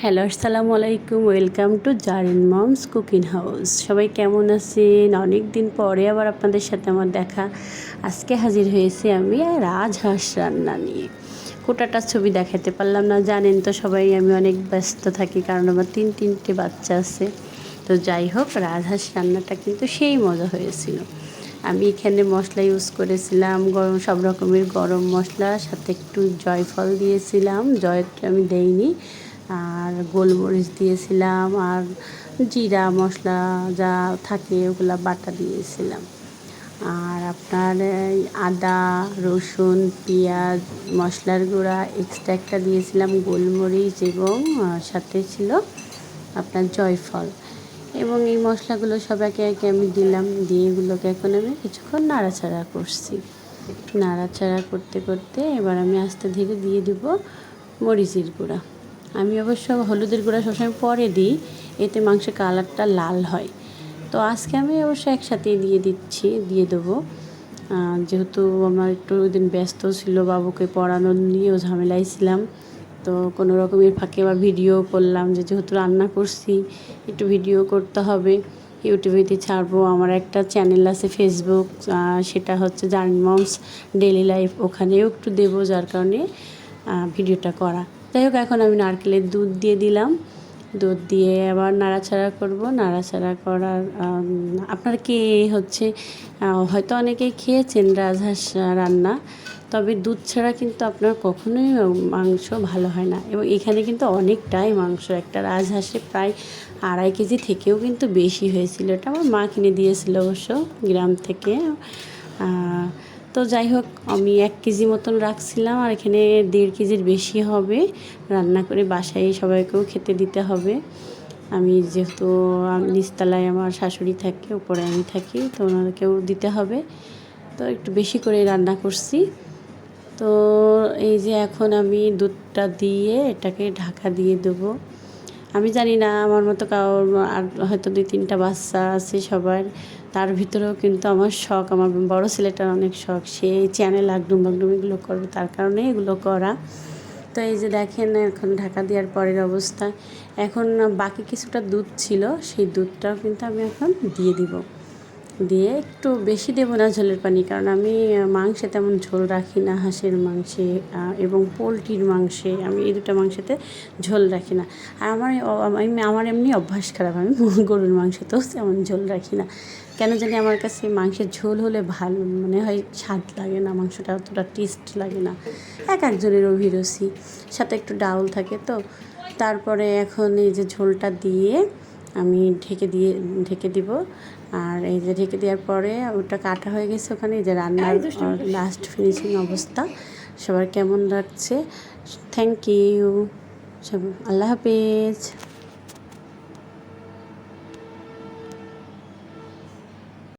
Hello, আসসালামু আলাইকুম। Welcome to Zarin mom's cooking house. সবাই কেমন আছেন? অনেক দিন পরে আবার আপনাদের সাথে আমার দেখা। আজকে হাজির হয়েছি আমি রাজহাঁস রান্না নিয়ে। গোটাটা ছবি দেখাতে পারলাম না, জানেন তো সবাই আমি অনেক ব্যস্ত থাকি, কারণ আমার তিনটে বাচ্চা আছে। তো যাই হোক, রাজহাঁস রান্নাটা কিন্তু সেই মজা হয়েছিল। আমি এখানে মশলা ইউজ করেছিলাম সব রকমের গরম মশলা, সাথে একটু জয়ফল দিয়েছিলাম, জয়ত্রী আমি দেইনি, আর গোলমরিচ দিয়েছিলাম, আর জিরা মশলা যা থাকে ওগুলা বাটা দিয়েছিলাম। আর আপনার আদা রসুন পেঁয়াজ মশলার গুঁড়া এক্সট্রা একটা দিয়েছিলাম, গোলমরিচ, এবং সাথে ছিল আপনার জয়ফল। এবং এই মশলাগুলো সব একে একে আমি দিলাম, দিয়ে এগুলোকে এখন আমি কিছুক্ষণ নাড়াচাড়া করছি। নাড়াচাড়া করতে করতে এবার আমি আস্তে ধীরে দিয়ে দেব মরিচের গুঁড়া। আমি অবশ্য হলুদের গুঁড়া সবসময় পরে দিই, এতে মাংসের কালারটা লাল হয়। তো আজকে আমি অবশ্য একসাথেই দিয়ে দেবো, যেহেতু আমার একটু দিন ব্যস্ত ছিল, বাবুকে পড়ানো নিয়েও ঝামেলায় ছিলাম। তো কোনো রকমের ফাঁকে আবার ভিডিও করলাম, যেহেতু রান্না করছি একটু ভিডিও করতে হবে, ইউটিউবেতে ছাড়বো। আমার একটা চ্যানেল আছে ফেসবুক, সেটা হচ্ছে জারিন মমস ডেইলি লাইফ, ওখানেও একটু দেবো, যার কারণে ভিডিওটা করা। যাই হোক, এখন আমি নারকেলের দুধ দিয়ে দিলাম, দুধ দিয়ে আবার নাড়াচাড়া করব। নাড়াচাড়া করার আপনারা কে হচ্ছে হয়তো অনেকেই খেয়েছেন রাজহাঁস রান্না, তবে দুধ ছাড়া কিন্তু আপনার কখনোই মাংস ভালো হয় না। এবং এখানে কিন্তু অনেকটাই মাংস, একটা রাজহাঁসে প্রায় 2.5 কেজি থেকেও কিন্তু বেশি হয়েছিল। এটা আমার মা কিনে দিয়েছিল অবশ্য গ্রাম থেকে। তো যাই হোক, আমি 1 কেজি মতন রাখছিলাম, আর এখানে 1.5 কেজির বেশি হবে। রান্না করে বাসায় সবাইকেও খেতে দিতে হবে। আমি যেহেতু নিচতলায় আমার শাশুড়ি থাকে, উপরে আমি থাকি, তো ওনাদেরকেও দিতে হবে, তো একটু বেশি করে রান্না করছি। তো এই যে এখন আমি দুধটা দিয়ে এটাকে ঢাকা দিয়ে দেবো। আমি জানি না, আমার মতো কারোর আর হয়তো 2-3টা বাচ্চা আছে সবার, তার ভিতরেও কিন্তু আমার শখ, আমার বড় ছেলেটার অনেক শখ, সে চ্যানেল আগডুম বাগডুম এগুলো করবে, তার কারণে এগুলো করা। তো এই যে দেখেন, এখন ঢাকা দেওয়ার পরের অবস্থা। এখন বাকি কিছুটা দুধ ছিল, সেই দুধটাও কিন্তু আমি এখন দিয়ে দিব। দিয়ে একটু বেশি দেবো না ঝোলের পানি, কারণ আমি মাংসে তেমন ঝোল রাখি না, হাঁসের মাংসে এবং পোলট্রির মাংসে, আমি এই দুটো মাংসেতে ঝোল রাখি না। আর আমার এমনি অভ্যাস খারাপ, আমি গরুর মাংসতেও তেমন ঝোল রাখি না। কেন জানি আমার কাছে মাংসের ঝোল হলে ভালো মনে হয়, স্বাদ লাগে না, মাংসটা অতটা টেস্ট লাগে না। একজনের অভিরুচি, সাথে একটু ডাউল থাকে তো। তারপরে এখন এই যে ঝোলটা দিয়ে আমি ঢেকে দিব। আর এই যে ঢেকে দেওয়ার পরে ওটা কাটা হয়ে গেছে, ওখানে এই যে রান্নার লাস্ট ফিনিশিং অবস্থা। সবার কেমন লাগছে? থ্যাংক ইউ, আল্লাহ হাফেজ।